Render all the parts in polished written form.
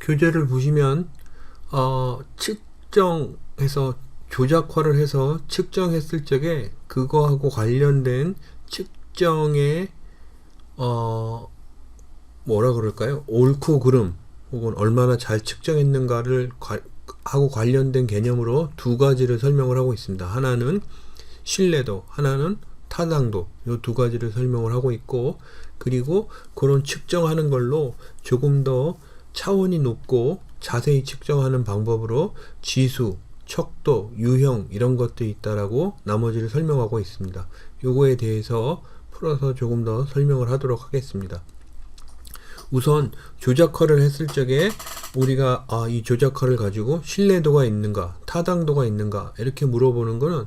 교재를 보시면 측정해서 조작화를 해서 측정했을 적에 그거하고 관련된 측정의 뭐라 그럴까요? 옳고 그름 혹은 얼마나 잘 측정했는가를 하고 관련된 개념으로 두 가지를 설명을 하고 있습니다. 하나는 신뢰도, 하나는 타당도, 이 두 가지를 설명을 하고 있고, 그리고 그런 측정하는 걸로 조금 더 차원이 높고 자세히 측정하는 방법으로 지수, 척도, 유형 이런 것도 있다라고 나머지를 설명하고 있습니다. 요거에 대해서 풀어서 조금 더 설명을 하도록 하겠습니다. 우선 조작화를 했을 적에 우리가 이 조작화를 가지고 신뢰도가 있는가, 타당도가 있는가 이렇게 물어보는 거는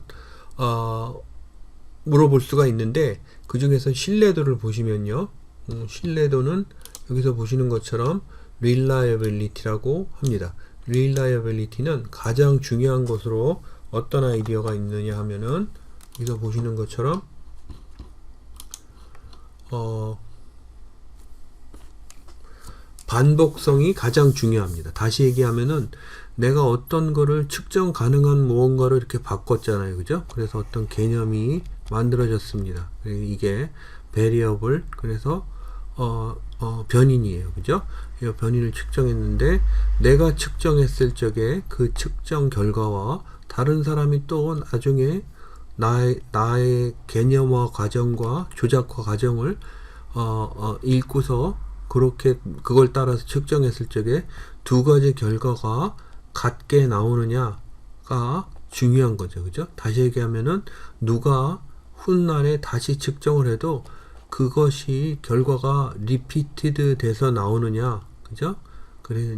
물어볼 수가 있는데, 그 중에서 신뢰도를 보시면요, 신뢰도는 여기서 보시는 것처럼 reliability라고 합니다. reliability는 가장 중요한 것으로 어떤 아이디어가 있느냐 하면은 여기서 보시는 것처럼 반복성이 가장 중요합니다. 다시 얘기하면은 내가 어떤 거를 측정 가능한 무언가로 이렇게 바꿨잖아요. 그죠? 그래서 어떤 개념이 만들어졌습니다. 이게 variable, 그래서 변인이에요. 그죠? 이 변인을 측정했는데 내가 측정했을 적에 그 측정 결과와 다른 사람이 또 나중에 나의 개념화 과정과 조작화 과정을 읽고서 그렇게 그걸 따라서 측정했을 적에 두 가지 결과가 같게 나오느냐가 중요한 거죠. 그죠? 다시 얘기하면은 누가 훗날에 다시 측정을 해도 그것이 결과가 리피티드 돼서 나오느냐. 그죠? 그래서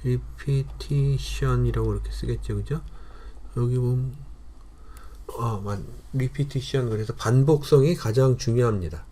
리피티션이라고 이렇게 쓰겠죠. 그죠? 여기 보면 리피티션, 그래서 반복성이 가장 중요합니다.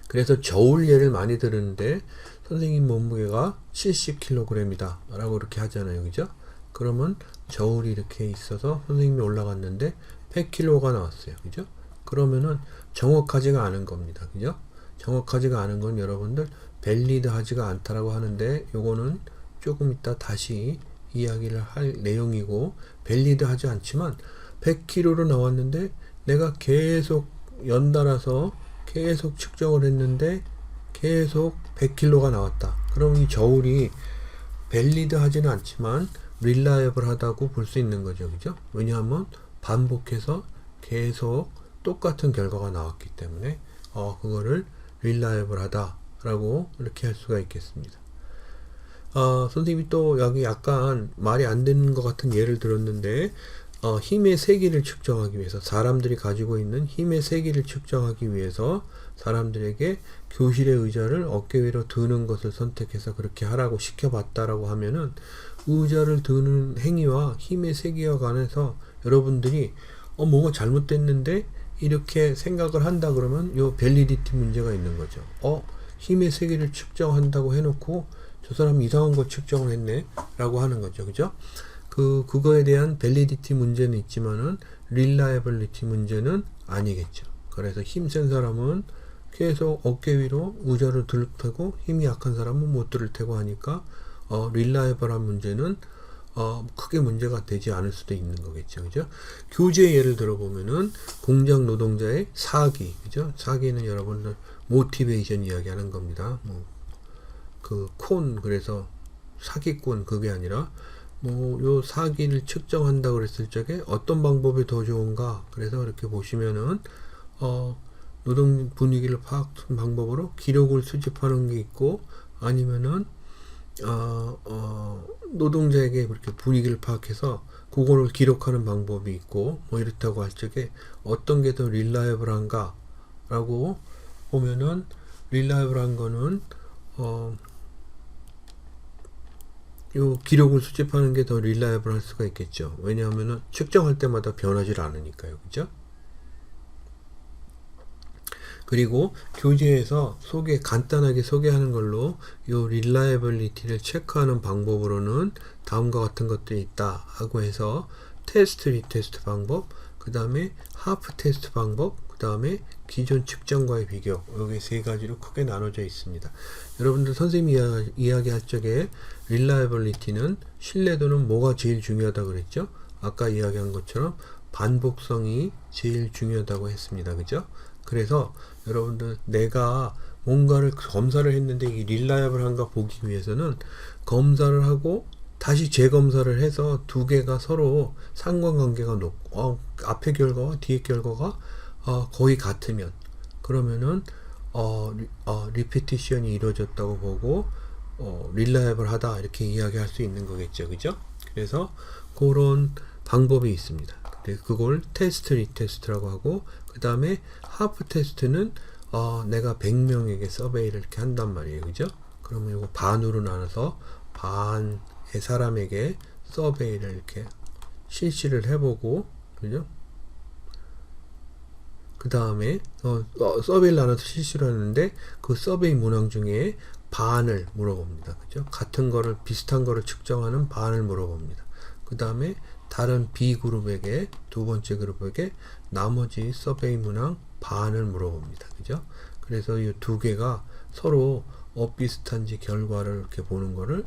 그래서 저울 예를 많이 들었는데 선생님 몸무게가 70kg이다 라고 이렇게 하잖아요. 그죠? 그러면 저울이 이렇게 있어서 선생님이 올라갔는데 100kg가 나왔어요. 그죠? 그러면은 정확하지가 않은 겁니다. 그죠? 정확하지가 않은 건 여러분들 밸리드 하지가 않다라고 하는데, 요거는 조금 이따 다시 이야기를 할 내용이고, 밸리드 하지 않지만 100kg로 나왔는데 내가 계속 연달아서 계속 측정을 했는데 계속 100kg가 나왔다. 그럼 이 저울이 밸리드 하지는 않지만 릴라이블 하다고 볼 수 있는 거죠. 그죠? 왜냐하면 반복해서 계속 똑같은 결과가 나왔기 때문에 그거를 릴라이블 하다라고 이렇게 할 수가 있겠습니다. 선생님이 또 여기 약간 말이 안 되는 것 같은 예를 들었는데, 힘의 세기를 측정하기 위해서, 사람들이 가지고 있는 힘의 세기를 측정하기 위해서 사람들에게 교실의 의자를 어깨 위로 드는 것을 선택해서 그렇게 하라고 시켜봤다라고 하면은, 의자를 드는 행위와 힘의 세기와 관해서 여러분들이 뭐가 잘못됐는데 이렇게 생각을 한다 그러면 요 밸리디티 문제가 있는 거죠. 힘의 세기를 측정한다고 해놓고 저 사람 이상한 거 측정을 했네 라고 하는 거죠. 그죠? 그거에 대한 밸리디티 문제는 있지만은 릴라이블리티 문제는 아니겠죠. 그래서 힘센 사람은 계속 어깨 위로 의자를 들 테고 힘이 약한 사람은 못 들을 테고 하니까 릴라이블한 문제는 크게 문제가 되지 않을 수도 있는 거겠죠. 그죠? 교재 예를 들어보면은 공장 노동자의 사기, 그죠? 사기는 여러분들 모티베이션 이야기하는 겁니다. 그래서 사기꾼, 그게 아니라 요 사기를 측정한다 그랬을 적에 어떤 방법이 더 좋은가. 그래서 이렇게 보시면은 노동 분위기를 파악하는 방법으로 기록을 수집하는 게 있고, 아니면은 노동자에게 그렇게 분위기를 파악해서 그거를 기록하는 방법이 있고, 이렇다고 할 적에 어떤 게 더 릴라이블한가 라고 보면은, 릴라이블한 거는 요 기록을 수집하는 게 더 릴라이블 할 수가 있겠죠. 왜냐하면은 측정할 때마다 변하지 않으니까요. 그죠? 그리고 교재에서 간단하게 소개하는 걸로 요 릴라이블리티를 체크하는 방법으로는 다음과 같은 것들이 있다 하고 해서 테스트, 리테스트 방법, 그 그 다음에 하프 테스트 방법, 그 다음에 기존 측정과의 비교, 여기 세 가지로 크게 나눠져 있습니다. 여러분들 선생님이 이야기할 적에 reliability는, 신뢰도는 뭐가 제일 중요하다 그랬죠? 아까 이야기한 것처럼 반복성이 제일 중요하다고 했습니다. 그죠? 그래서 여러분들 내가 뭔가를 검사를 했는데 이게 릴라이블한가 보기 위해서는 검사를 하고 다시 재검사를 해서 두 개가 서로 상관관계가 높고 앞의 결과와 뒤의 결과가 거의 같으면, 그러면은 리피티션이 이루어졌다고 보고 릴라이블하다 이렇게 이야기할 수 있는 거겠죠. 그죠? 그래서 그런 방법이 있습니다. 그걸 테스트 리테스트라고 하고, 그 다음에 하프 테스트는 내가 100명에게 서베이를 이렇게 한단 말이에요. 그죠? 그러면 이거 반으로 나눠서 반의 사람에게 서베이를 이렇게 실시를 해보고, 그죠? 그 다음에 서베이를 나눠서 실시를 하는데 그 서베이 문항 중에 반을 물어봅니다. 그죠? 같은 거를, 비슷한 거를 측정하는 반을 물어봅니다. 그 다음에 다른 B그룹에게, 두 번째 그룹에게 나머지 서베이 문항 반을 물어봅니다. 그죠? 그래서 이 두 개가 서로 비슷한지 결과를 이렇게 보는 거를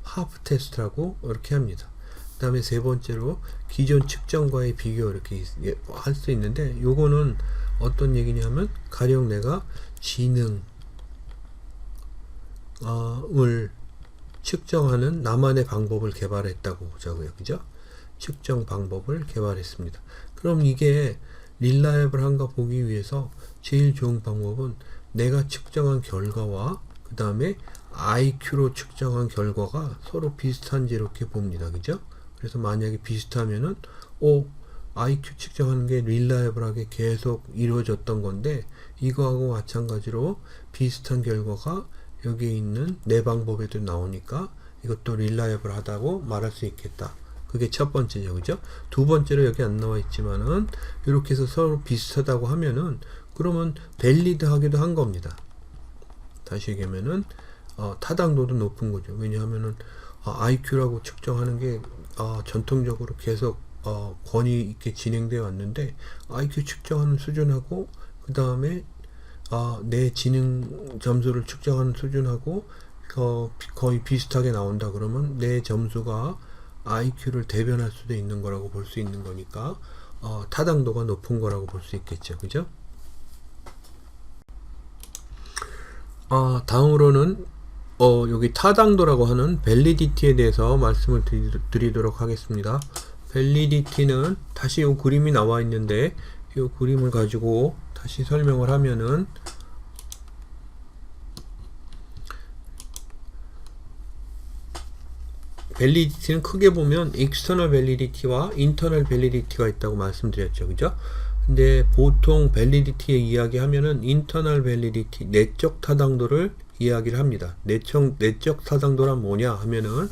하프 테스트라고 이렇게 합니다. 그 다음에 세 번째로 기존 측정과의 비교 이렇게 할 수 있는데, 요거는 어떤 얘기냐면 가령 내가 지능을 측정하는 나만의 방법을 개발했다고 보자고요. 그죠? 측정 방법을 개발했습니다. 그럼 이게 릴라이블한가 보기 위해서 제일 좋은 방법은 내가 측정한 결과와 그 다음에 IQ로 측정한 결과가 서로 비슷한지 이렇게 봅니다. 그죠? 그래서 만약에 비슷하면은 IQ 측정하는 게 릴라이블하게 계속 이루어졌던 건데, 이거하고 마찬가지로 비슷한 결과가 여기에 있는 내 방법에도 나오니까 이것도 릴라이블하다고 말할 수 있겠다. 그게 첫 번째죠. 그죠? 두 번째로 여기 안 나와 있지만은 이렇게 해서 서로 비슷하다고 하면은 그러면 밸리드 하기도 한 겁니다. 다시 얘기하면은 타당도도 높은 거죠. 왜냐하면은 IQ라고 측정하는 게 전통적으로 계속 권위 있게 진행되어 왔는데, IQ 측정하는 수준하고 그 다음에 내 지능 점수를 측정하는 수준하고 거의 비슷하게 나온다 그러면 내 점수가 IQ를 대변할 수도 있는 거라고 볼 수 있는 거니까 타당도가 높은 거라고 볼 수 있겠죠. 그죠? 다음으로는 여기 타당도라고 하는 밸리디티에 대해서 말씀을 드리도록 하겠습니다. 밸리디티는 다시 이 그림이 나와 있는데, 이 그림을 가지고 다시 설명을 하면은, 밸리디티는 크게 보면 external validity와 internal validity가 있다고 말씀드렸죠. 그죠? 근데 보통 밸리디티에 이야기하면은 internal validity, 내적 타당도를 이야기를 합니다. 내적 타당도란 뭐냐 하면은,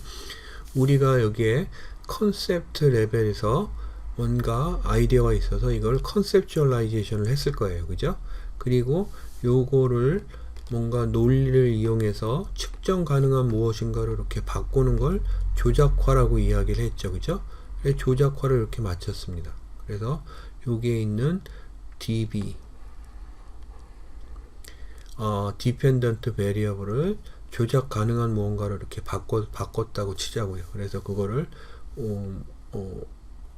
우리가 여기에 컨셉트 레벨에서 뭔가 아이디어가 있어서 이걸 컨셉츄얼라이제이션을 했을 거예요. 그죠? 그리고 요거를 뭔가 논리를 이용해서 측정 가능한 무엇인가를 이렇게 바꾸는 걸 조작화라고 이야기를 했죠. 그죠? 그래서 조작화를 이렇게 마쳤습니다. 그래서 여기에 있는 DB Dependent Variable을 조작 가능한 무언가를 이렇게 바꿨다고 치자고요. 그래서 그거를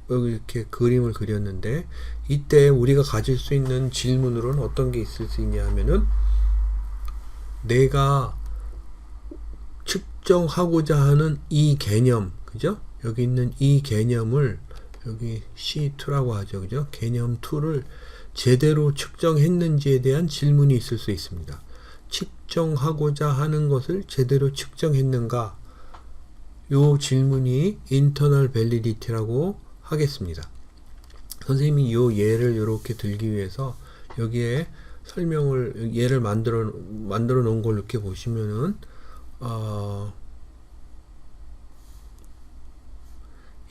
여기 이렇게 그림을 그렸는데, 이때 우리가 가질 수 있는 질문으로는 어떤 게 있을 수 있냐 하면은, 내가 측정하고자 하는 이 개념, 그죠? 여기 있는 이 개념을 여기 C2라고 하죠. 그죠? 개념 2를 제대로 측정했는지에 대한 질문이 있을 수 있습니다. 측정하고자 하는 것을 제대로 측정했는가? 요 질문이 internal validity라고 하겠습니다. 선생님이 요 예를 이렇게 들기 위해서 여기에 예를 만들어 놓은 걸 이렇게 보시면은,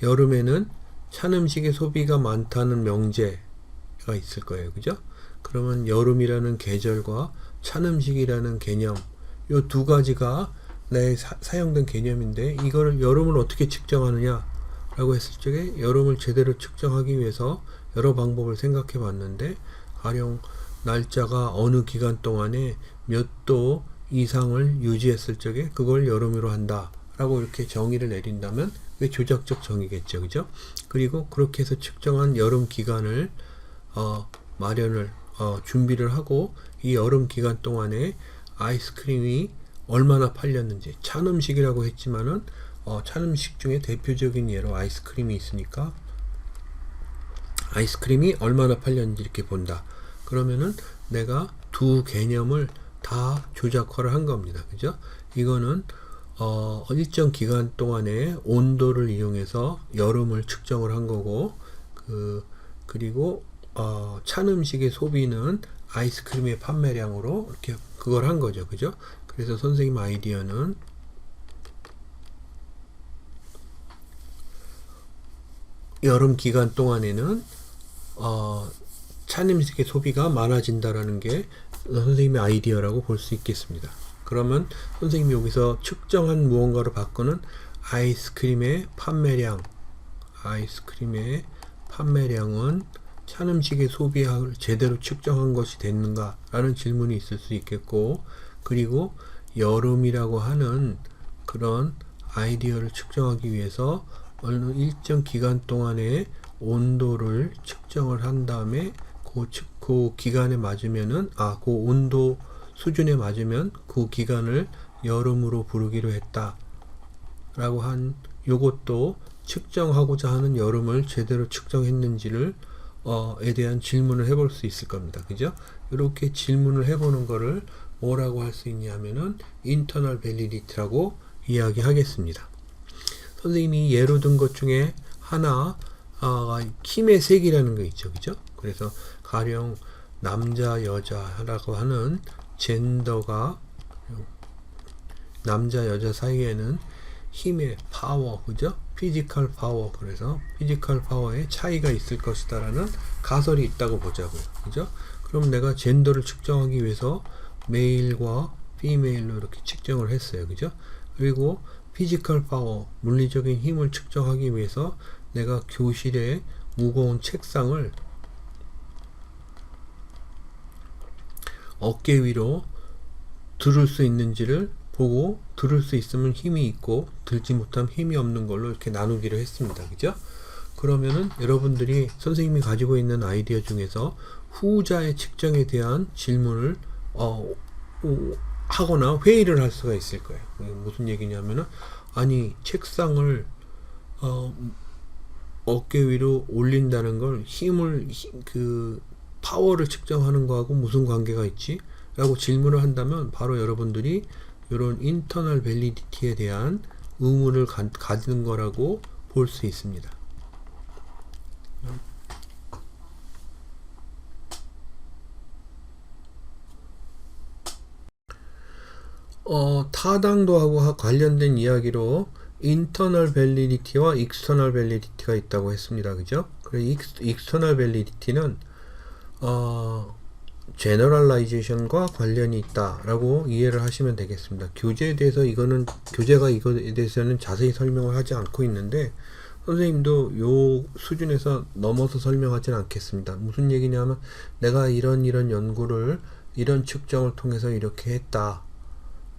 여름에는 찬 음식의 소비가 많다는 명제가 있을 거예요. 그죠? 그러면 여름이라는 계절과 찬 음식이라는 개념, 요 두 가지가 사용된 개념인데, 이거를 여름을 어떻게 측정하느냐? 라고 했을 적에 여름을 제대로 측정하기 위해서 여러 방법을 생각해 봤는데, 가령 날짜가 어느 기간 동안에 몇 도 이상을 유지했을 적에 그걸 여름으로 한다 라고 이렇게 정의를 내린다면 그게 조작적 정의겠죠. 그죠? 그리고 그렇게 해서 측정한 여름 기간을 마련을 준비를 하고, 이 여름 기간 동안에 아이스크림이 얼마나 팔렸는지, 찬 음식이라고 했지만은 찬 음식 중에 대표적인 예로 아이스크림이 있으니까 아이스크림이 얼마나 팔렸는지 이렇게 본다. 그러면은 내가 두 개념을 다 조작화를 한 겁니다. 그죠? 이거는 일정 기간 동안의 온도를 이용해서 여름을 측정을 한 거고, 그리고 찬 음식의 소비는 아이스크림의 판매량으로 이렇게 그걸 한 거죠. 그죠? 그래서 선생님 아이디어는 여름 기간 동안에는 찬 음식의 소비가 많아진다라는 게 선생님의 아이디어라고 볼 수 있겠습니다. 그러면 선생님이 여기서 측정한 무언가로 바꾸는 아이스크림의 판매량은 찬 음식의 소비를 제대로 측정한 것이 됐는가 라는 질문이 있을 수 있겠고, 그리고 여름이라고 하는 그런 아이디어를 측정하기 위해서 어느 일정 기간 동안의 온도를 측정을 한 다음에 그 기간에 맞으면은 그 온도 수준에 맞으면 그 기간을 여름으로 부르기로 했다 라고 한, 요것도 측정하고자 하는 여름을 제대로 측정했는지를 에 대한 질문을 해볼 수 있을 겁니다. 그죠? 이렇게 질문을 해보는 거를 뭐라고 할 수 있냐면은 인터널 밸리디티라고 이야기하겠습니다. 선생님이 예로 든 것 중에 하나, 힘의 색이라는 거 있죠. 그죠? 그래서 가령 남자, 여자라고 하는 젠더가, 남자, 여자 사이에는 힘의 파워, 그죠? 피지컬 파워, 그래서 피지컬 파워에 차이가 있을 것이다 라는 가설이 있다고 보자고요. 그죠? 그럼 내가 젠더를 측정하기 위해서 메일과 피메일로 이렇게 측정을 했어요. 그죠? 그리고 피지컬 파워, 물리적인 힘을 측정하기 위해서 내가 교실에 무거운 책상을 어깨 위로 들을 수 있는지를 보고, 들을 수 있으면 힘이 있고 들지 못하면 힘이 없는 걸로 이렇게 나누기로 했습니다. 그죠? 그러면은 여러분들이 선생님이 가지고 있는 아이디어 중에서 후자의 측정에 대한 질문을 하거나 회의를 할 수가 있을 거예요. 무슨 얘기냐면은, 아니 책상을 어깨 위로 올린다는 걸 파워를 측정하는 거하고 무슨 관계가 있지? 라고 질문을 한다면 바로 여러분들이 이런 인터널 밸리디티에 대한 의문을 가지는 거라고 볼 수 있습니다. 타당도하고 관련된 이야기로 인터널 밸리디티와 익스터널 밸리디티가 있다고 했습니다. 그죠? 그래서 익스터널 밸리디티는 제너럴라이제이션과 관련이 있다라고 이해를 하시면 되겠습니다. 교재에 대해서 교재가 이거에 대해서는 자세히 설명을 하지 않고 있는데, 선생님도 요 수준에서 넘어서 설명하지는 않겠습니다. 무슨 얘기냐면, 내가 이런 연구를, 이런 측정을 통해서 이렇게 했다.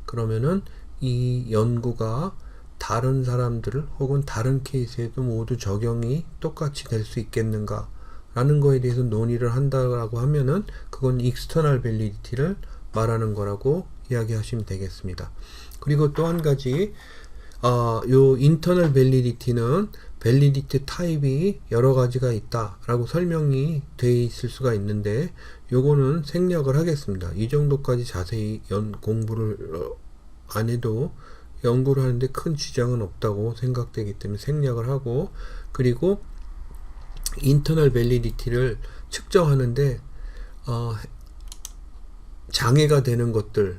그러면은 이 연구가 다른 사람들 혹은 다른 케이스에도 모두 적용이 똑같이 될 수 있겠는가 라는 거에 대해서 논의를 한다라고 하면은 그건 익스터널 밸리디티를 말하는 거라고 이야기하시면 되겠습니다. 그리고 또 한 가지, 요 인터널 밸리디티는 밸리디티 타입이 여러 가지가 있다 라고 설명이 돼 있을 수가 있는데, 요거는 생략을 하겠습니다. 이 정도까지 자세히 공부를 안 해도 연구를 하는데 큰 지장은 없다고 생각되기 때문에 생략을 하고, 그리고 인터널 밸리디티를 측정하는데 장애가 되는 것들에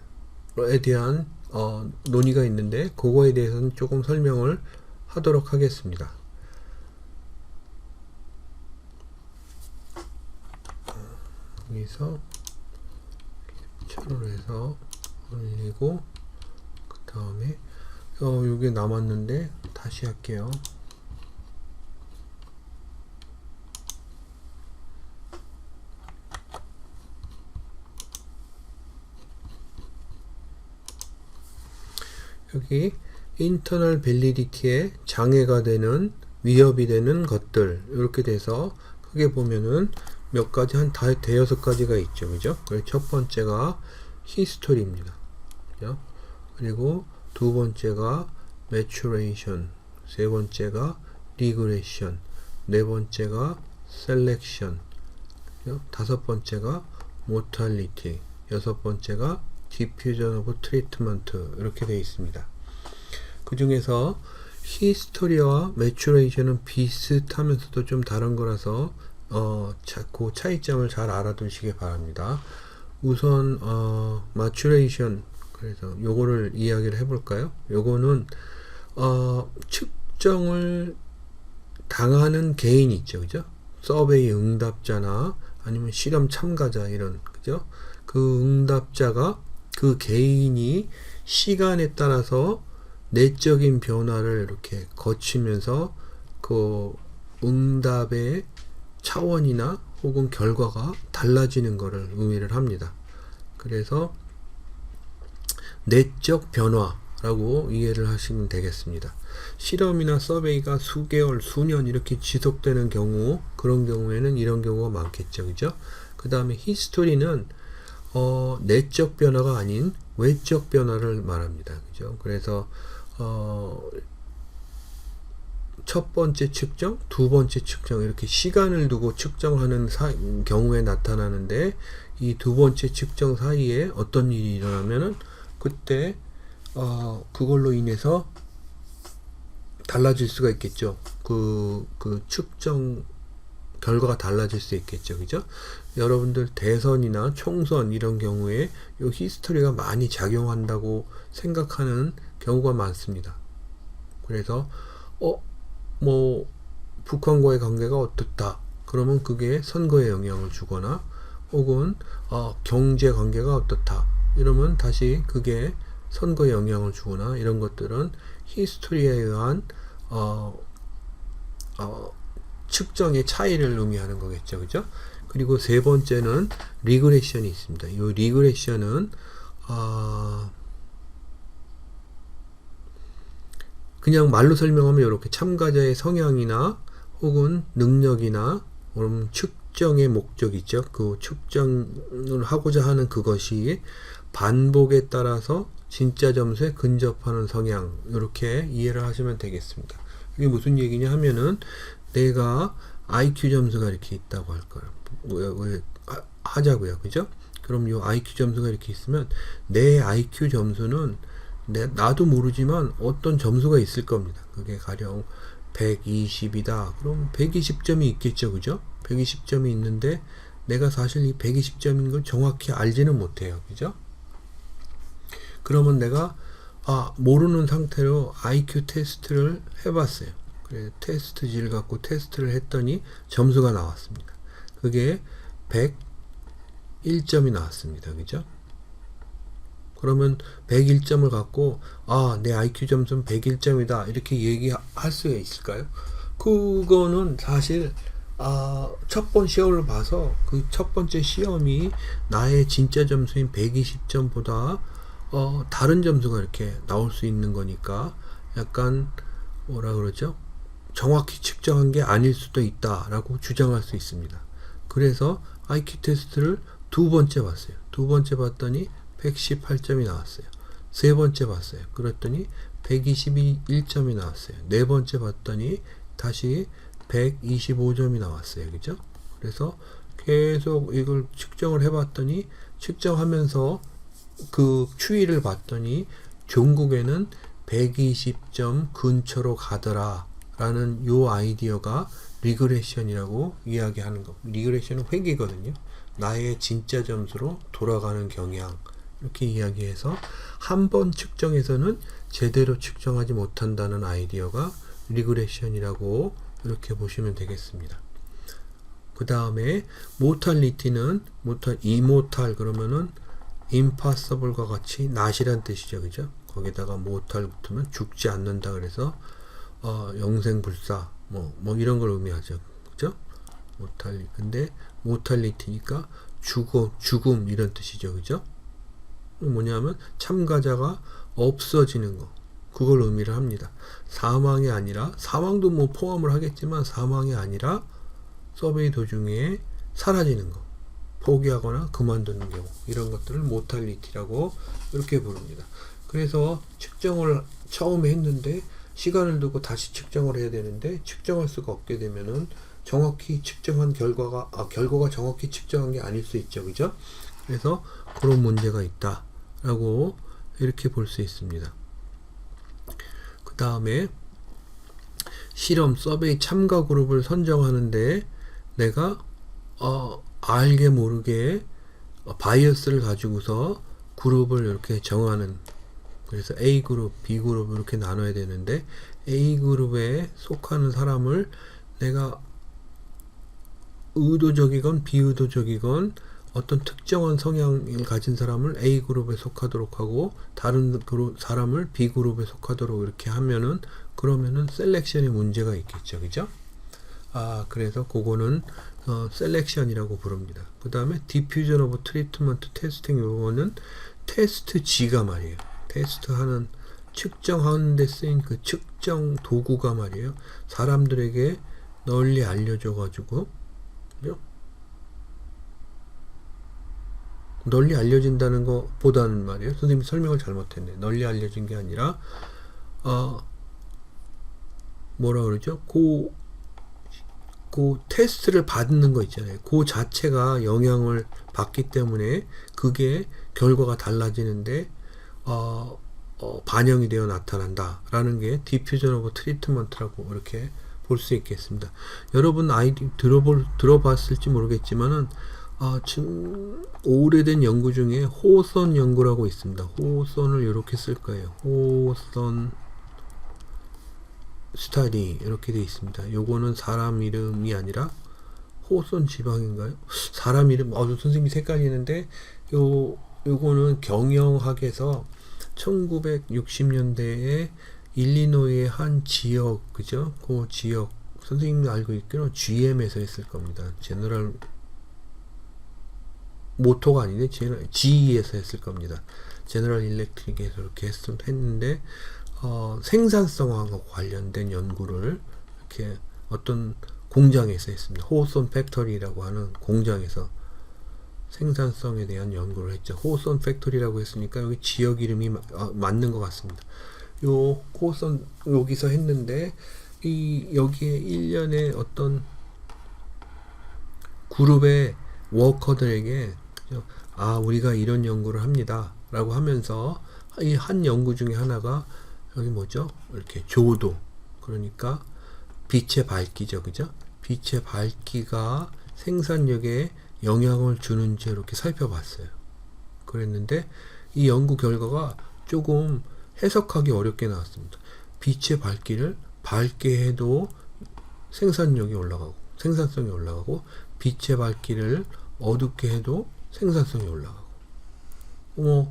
대한 논의가 있는데, 그거에 대해서는 조금 설명을 하도록 하겠습니다. 여기서 캡처를 해서 올리고, 그 다음에 요게 남았는데 다시 할게요. 여기 internal validity에 장애가 되는 위협이 되는 것들 이렇게 돼서 크게 보면은 몇 가지 한 대여섯 가지가 있죠, 그죠? 그래서 첫 번째가 history입니다, 그죠? 그리고 두 번째가 maturation, 세 번째가 regression, 네 번째가 selection, 그죠? 다섯 번째가 mortality, 여섯 번째가 diffusion of treatment 이렇게 되어 있습니다. 그 중에서 히스토리와 매추레이션은 비슷하면서도 좀 다른 거라서 그 차이점을 잘 알아두시기 바랍니다. 우선 매추레이션, 그래서 요거를 이야기를 해볼까요? 요거는 측정을 당하는 개인이 있죠, 그죠? 서베이 응답자나 아니면 실험 참가자 이런, 그죠? 그 응답자가, 그 개인이 시간에 따라서 내적인 변화를 이렇게 거치면서 그 응답의 차원이나 혹은 결과가 달라지는 것을 의미를 합니다. 그래서 내적 변화라고 이해를 하시면 되겠습니다. 실험이나 서베이가 수개월, 수년 이렇게 지속되는 경우, 그런 경우에는 이런 경우가 많겠죠, 그죠? 그 다음에 히스토리는 내적 변화가 아닌 외적 변화를 말합니다, 그죠? 그래서 첫 번째 측정, 두 번째 측정 이렇게 시간을 두고 측정하는 경우에 나타나는데, 이 두 번째 측정 사이에 어떤 일이 일어나면은 그때 그걸로 인해서 달라질 수가 있겠죠. 그 측정 결과가 달라질 수 있겠죠, 그죠? 여러분들 대선이나 총선 이런 경우에 이 히스토리가 많이 작용한다고 생각하는 경우가 많습니다. 그래서 뭐 북한과의 관계가 어떻다 그러면 그게 선거에 영향을 주거나, 혹은 경제 관계가 어떻다 이러면 다시 그게 선거에 영향을 주거나, 이런 것들은 히스토리에 의한 측정의 차이를 의미하는 거겠죠, 그죠? 그리고 세 번째는 리그레션이 있습니다. 이 리그레션은 그냥 말로 설명하면 이렇게 참가자의 성향이나 혹은 능력이나 측정의 목적이 있죠. 그 측정을 하고자 하는 그것이 반복에 따라서 진짜 점수에 근접하는 성향, 이렇게 이해를 하시면 되겠습니다. 이게 무슨 얘기냐 하면은, 내가 IQ 점수가 이렇게 있다고 할 거예요. 하자고요, 그죠? 그럼 요 IQ 점수가 이렇게 있으면 내 IQ 점수는 나도 모르지만 어떤 점수가 있을 겁니다. 그게 가령 120이다. 그럼 120점이 있겠죠, 그죠? 120점이 있는데 내가 사실 이 120점인 걸 정확히 알지는 못해요, 그죠? 그러면 내가 모르는 상태로 IQ 테스트를 해봤어요. 그래, 테스트지를 갖고 테스트를 했더니 점수가 나왔습니다. 그게 101점이 나왔습니다, 그죠? 그러면 101점을 갖고 내 IQ 점수는 101점이다 이렇게 얘기할 수가 있을까요? 그거는 사실 첫 번 시험을 봐서 그 첫 번째 시험이 나의 진짜 점수인 120점보다 다른 점수가 이렇게 나올 수 있는 거니까, 약간 뭐라 그러죠? 정확히 측정한 게 아닐 수도 있다라고 주장할 수 있습니다. 그래서 IQ 테스트를 두 번째 봤어요. 두 번째 봤더니 118점이 나왔어요. 세 번째 봤어요. 그랬더니 121점이 나왔어요. 네 번째 봤더니 다시 125점이 나왔어요. 그죠? 그래서 계속 이걸 측정을 해봤더니, 측정하면서 그 추이를 봤더니 종국에는 120점 근처로 가더라 라는 요 아이디어가 리그레션이라고 이야기하는 거. 리그레션은 회귀거든요. 나의 진짜 점수로 돌아가는 경향, 이렇게 이야기해서 한 번 측정에서는 제대로 측정하지 못한다는 아이디어가 리그레션이라고 이렇게 보시면 되겠습니다. 그 다음에 모탈리티는 이모탈 그러면은 impossible과 같이 not이란 뜻이죠, 그죠? 거기다가 모탈 붙으면 죽지 않는다, 그래서 영생불사 뭐 이런 걸 의미하죠, 그죠? 모탈리. 근데 모탈리티니까 죽음 이런 뜻이죠, 그죠? 뭐냐면 참가자가 없어지는 거, 그걸 의미를 합니다. 사망이 아니라, 사망도 뭐 포함을 하겠지만 사망이 아니라 서베이 도중에 사라지는 거, 포기하거나 그만두는 경우, 이런 것들을 모탈리티라고 이렇게 부릅니다. 그래서 측정을 처음에 했는데 시간을 두고 다시 측정을 해야 되는데 측정할 수가 없게 되면은 정확히 측정한 결과가 정확히 측정한 게 아닐 수 있죠, 그죠? 그래서 그런 문제가 있다라고 이렇게 볼 수 있습니다. 그 다음에 실험 서베이 참가 그룹을 선정하는데 내가 알게 모르게 바이어스를 가지고서 그룹을 이렇게 정하는, 그래서 A 그룹, B 그룹 이렇게 나눠야 되는데 A 그룹에 속하는 사람을 내가 의도적이건 비의도적이건 어떤 특정한 성향을 가진 사람을 A 그룹에 속하도록 하고 다른 그룹 사람을 B 그룹에 속하도록 이렇게 하면은, 그러면은 셀렉션에 문제가 있겠죠, 그죠? 그래서 그거는 셀렉션이라고 부릅니다. 그 다음에 디퓨전 오브 트리트먼트 테스팅, 요거는 테스트 G가 말이에요. 테스트하는, 측정하는 데 쓰인 그 측정 도구가 말이에요. 사람들에게 널리 알려져 가지고, 그죠? 널리 알려진다는 것보다는 말이에요. 선생님이 설명을 잘못했네. 널리 알려진 게 아니라 뭐라 그러죠? 그 테스트를 받는 거 있잖아요. 그 자체가 영향을 받기 때문에 그게 결과가 달라지는데 반영이 되어 나타난다라는 게 디퓨전 오브 트리트먼트라고 이렇게 볼 수 있겠습니다. 여러분 아이디 들어봤을지 모르겠지만은 지금 오래된 연구 중에 호선 연구라고 있습니다. 호선을 이렇게 쓸 거예요. 호선 스타디 이렇게 되어 있습니다. 요거는 사람 이름이 아니라 호선 지방인가요? 사람 이름, 선생님이 헷갈리는데 요거는 경영학에서 1960년대에 일리노이의 한 지역, 그죠? 그 지역, 선생님이 알고 있기로 GM에서 했을 겁니다. 제너럴 모토가 아닌데 GE에서 했을 겁니다. 제너럴 일렉트릭에서 이렇게 했는데 생산성하고 관련된 연구를 이렇게 어떤 공장에서 했습니다. 호손 팩토리라고 하는 공장에서 생산성에 대한 연구를 했죠. 호손 팩토리라고 했으니까 여기 지역 이름이 맞는 것 같습니다. 요 호손 여기서 했는데 여기에 1년에 어떤 그룹의 워커들에게 우리가 이런 연구를 합니다 라고 하면서 이 한 연구 중에 하나가 여기 뭐죠? 이렇게 조도, 그러니까 빛의 밝기죠, 그죠? 빛의 밝기가 생산력에 영향을 주는지 이렇게 살펴봤어요. 그랬는데 이 연구 결과가 조금 해석하기 어렵게 나왔습니다. 빛의 밝기를 밝게 해도 생산성이 올라가고 빛의 밝기를 어둡게 해도 생산성이 올라가고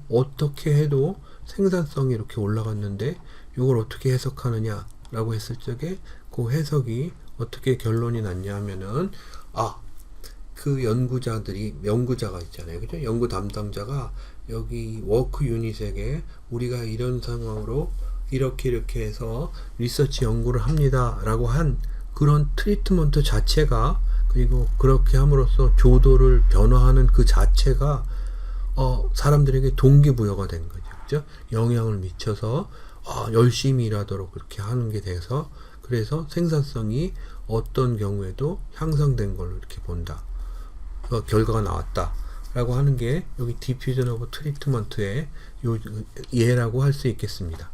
어떻게 해도 생산성이 이렇게 올라갔는데 이걸 어떻게 해석하느냐 라고 했을 적에 그 해석이 어떻게 결론이 났냐 하면은 그 연구자가 있잖아요, 그죠? 연구 담당자가 여기 워크 유닛에게 우리가 이런 상황으로 이렇게 해서 리서치 연구를 합니다 라고 한 그런 트리트먼트 자체가, 그리고 그렇게 함으로써 조도를 변화하는 그 자체가 사람들에게 동기부여가 된 거죠, 그죠? 영향을 미쳐서 열심히 일하도록 그렇게 하는 게 돼서, 그래서 생산성이 어떤 경우에도 향상된 걸로 이렇게 본다, 결과가 나왔다 라고 하는 게 여기 디퓨전 오브 트리트먼트의 예라고 할 수 있겠습니다.